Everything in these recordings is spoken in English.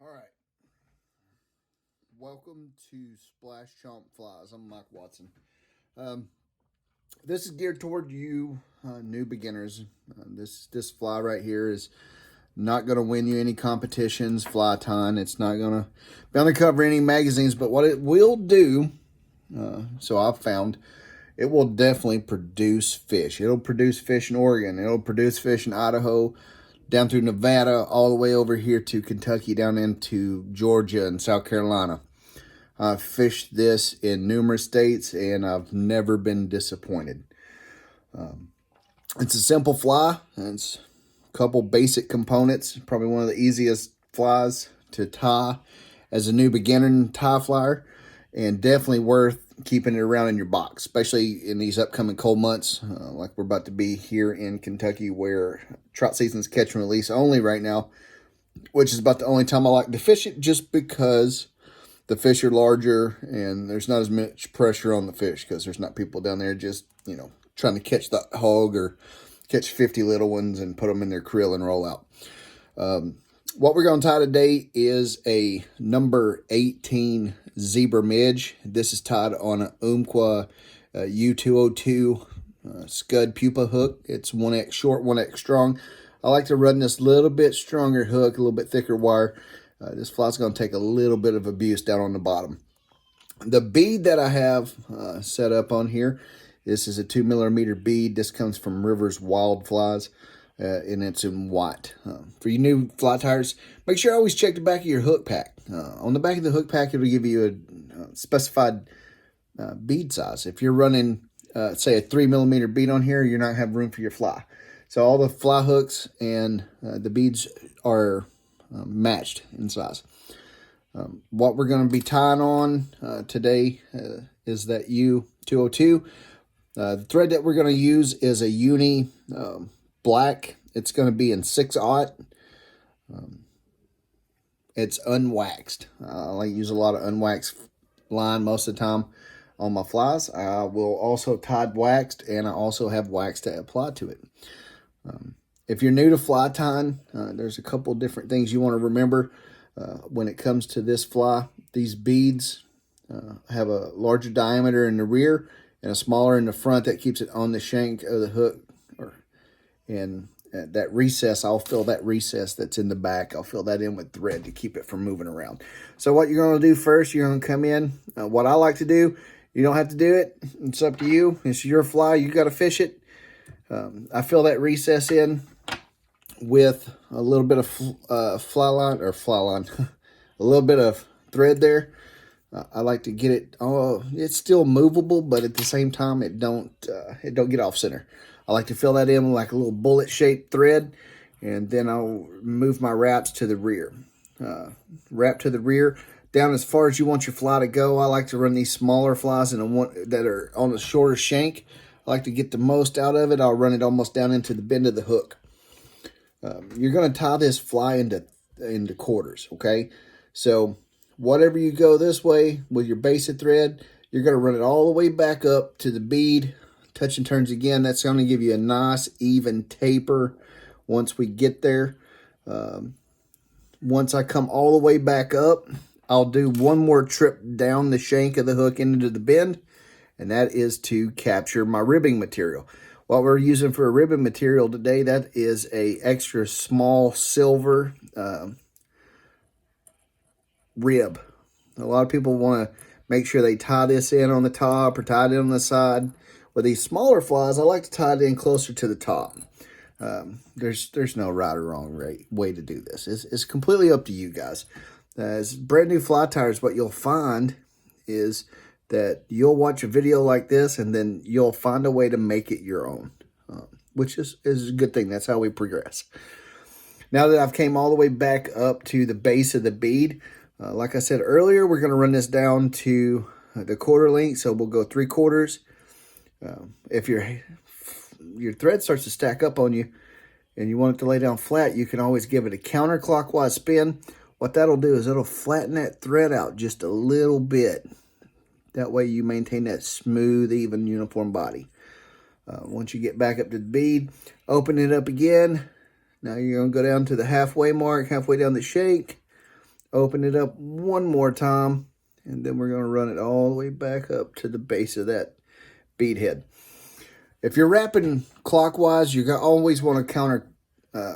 All right. Welcome to Splash Chomp Flies. I'm Mike Watson. Um, this is geared toward you new beginners. This fly right here is not going to win you any competitions, fly ton. It's not going to be on the cover of any magazines, but what it will do, so I've found, it will definitely produce fish. It'll produce fish in Oregon. It'll produce fish in Idaho, down through Nevada, all the way over here to Kentucky, down into Georgia and South Carolina. I've fished this in numerous states, and I've never been disappointed. It's a simple fly. It's a couple basic components. Probably one of the easiest flies to tie as a new beginner tie flyer, and definitely worth keeping it around in your box, especially in these upcoming cold months, like we're about to be here in Kentucky, where trout season is catch and release only right now, which is about the only time I like to fish it, just because the fish are larger and there's not as much pressure on the fish, because there's not people down there just, trying to catch the hog or catch 50 little ones and put them in their krill and roll out. What we're going to tie today is a number 18 zebra midge. This is tied on an Umpqua U202 scud pupa hook. It's 1X short, 1X strong. I like to run this little bit stronger hook, a little bit thicker wire. This fly's going to take a little bit of abuse down on the bottom. The bead that I have set up on here, this is a 2mm bead. This comes from Rivers Wild Flies, and it's in white. For you new fly tires, make sure you always check the back of your hook pack. On the back of the hook pack, it'll give you a specified bead size. If you're running, say, a 3mm bead on here, you're not have room for your fly. So all the fly hooks and the beads are matched in size. What we're going to be tying on today is that U202. The thread that we're going to use is a uni black. It's going to be in 6/0. It's unwaxed. I like to use a lot of unwaxed line most of the time on my flies. I will also Tide waxed, and I also have wax to apply to it. If you're new to fly tying, there's a couple different things you want to remember when it comes to this fly. These beads have a larger diameter in the rear and a smaller in the front. That keeps it on the shank of the hook, and that recess, I'll fill that recess that's in the back. I'll fill that in with thread to keep it from moving around. So what you're going to do first, you're going to come in. What I like to do, you don't have to do it. It's up to you. It's your fly. You got to fish it. I fill that recess in with a little bit of fly line, a little bit of thread there. I like to get it. Oh, it's still movable, but at the same time, it don't get off center. I like to fill that in with like a little bullet shaped thread, and then I'll move my wraps to the rear. Wrap to the rear, down as far as you want your fly to go. I like to run these smaller flies that are on a shorter shank. I like to get the most out of it. I'll run it almost down into the bend of the hook. You're going to tie this fly into quarters, okay? So whatever you go this way with your base of thread, you're going to run it all the way back up to the bead, touch and turns again. That's going to give you a nice even taper once we get there. Once I come all the way back up, I'll do one more trip down the shank of the hook into the bend, and that is to capture my ribbing material. What we're using for a ribbon material today, that is a extra small silver rib. A lot of people want to make sure they tie this in on the top or tie it in on the side. With these smaller flies, I like to tie it in closer to the top. There's no right or wrong way to do this. It's completely up to you guys. As brand new fly tires, what you'll find is that you'll watch a video like this, and then you'll find a way to make it your own, which is a good thing. That's how we progress. Now that I've came all the way back up to the base of the bead, like I said earlier, we're going to run this down to the quarter length, so we'll go 3/4. If your thread starts to stack up on you and you want it to lay down flat, you can always give it a counterclockwise spin. What that'll do is it'll flatten that thread out just a little bit. That way you maintain that smooth, even, uniform body. Once you get back up to the bead, open it up again. Now you're going to go down to the halfway mark, halfway down the shank. open it up one more time, and then we're going to run it all the way back up to the base of that bead head. If you're wrapping clockwise, you always want to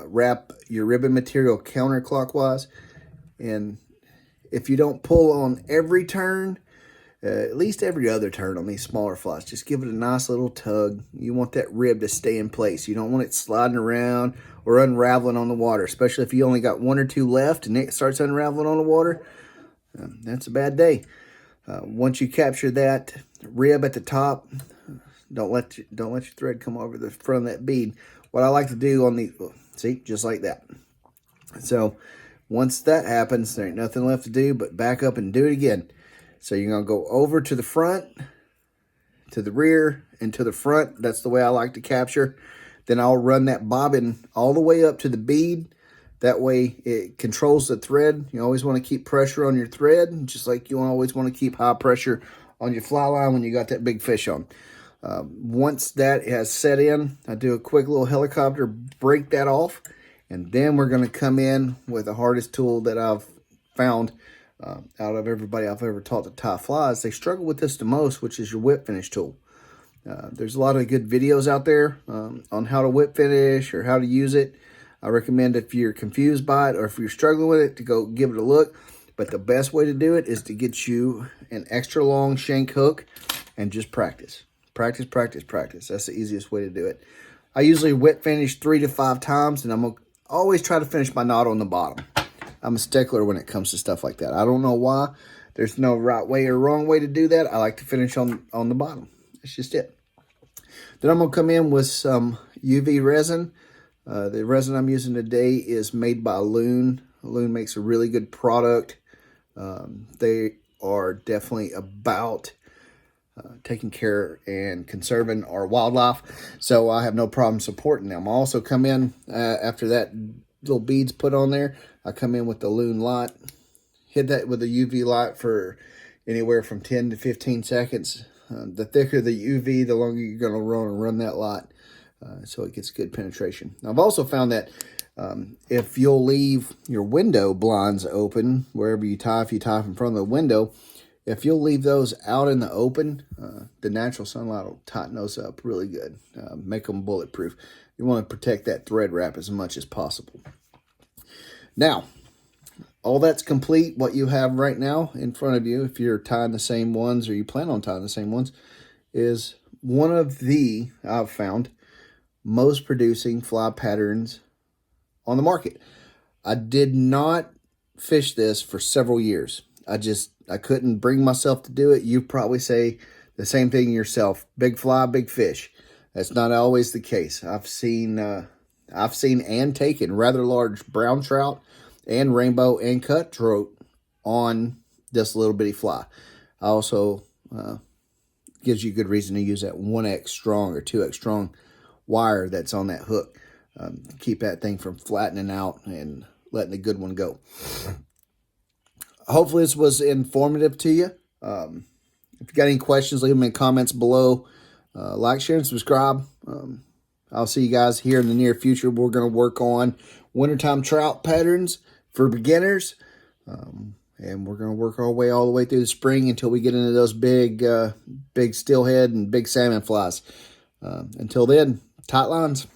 wrap your ribbon material counterclockwise. And if you don't pull on every turn, at least every other turn on these smaller flies, just give it a nice little tug. You want that rib to stay in place. You don't want it sliding around or unraveling on the water, especially if you only got one or two left and it starts unraveling on the water. That's a bad day. Once you capture that rib at the top, don't let your thread come over the front of that bead. What I like to do on the, see, just like that. So once that happens, there ain't nothing left to do but back up and do it again. So you're going to go over to the front, to the rear, and to the front. That's the way I like to capture. Then I'll run that bobbin all the way up to the bead. That way it controls the thread. You always want to keep pressure on your thread, just like you always want to keep high pressure on your fly line when you got that big fish on. Once that has set in, I do a quick little helicopter, break that off, and then we're going to come in with the hardest tool that I've found out of everybody I've ever taught to tie flies. They struggle with this the most, which is your whip finish tool. There's a lot of good videos out there on how to whip finish or how to use it. I recommend if you're confused by it or if you're struggling with it to go give it a look. But the best way to do it is to get you an extra long shank hook and just practice. Practice, practice, practice. That's the easiest way to do it. I usually whip finish 3 to 5 times, and I'm going to always try to finish my knot on the bottom. I'm a stickler when it comes to stuff like that. I don't know why. There's no right way or wrong way to do that. I like to finish on the bottom. That's just it. Then I'm going to come in with some UV resin. The resin I'm using today is made by Loon. Loon makes a really good product. They are definitely about taking care and conserving our wildlife, so I have no problem supporting them. I also come in after that little beads put on there. I come in with the Loon light, hit that with a UV light for anywhere from 10 to 15 seconds. The thicker the UV, the longer you're going to run that light, so it gets good penetration. Now, I've also found that if you'll leave your window blinds open wherever you tie, if you tie in front of the window, if you'll leave those out in the open, the natural sunlight will tighten those up really good, make them bulletproof. You want to protect that thread wrap as much as possible. Now, all that's complete. What you have right now in front of you, if you're tying the same ones or you plan on tying the same ones, is one of the, I've found, most producing fly patterns on the market. I did not fish this for several years. I couldn't bring myself to do it. You probably say the same thing yourself. Big fly, big fish. That's not always the case. I've seen and taken rather large brown trout and rainbow and cutthroat on this little bitty fly. I also gives you good reason to use that 1X strong or 2X strong wire that's on that hook. Keep that thing from flattening out and letting the good one go. Hopefully this was informative to you. If you got any questions, leave them in comments below. Like, share, and subscribe. I'll see you guys here in the near future. We're going to work on wintertime trout patterns for beginners. And we're going to work our way all the way through the spring until we get into those big steelhead and big salmon flies. Until then, tight lines.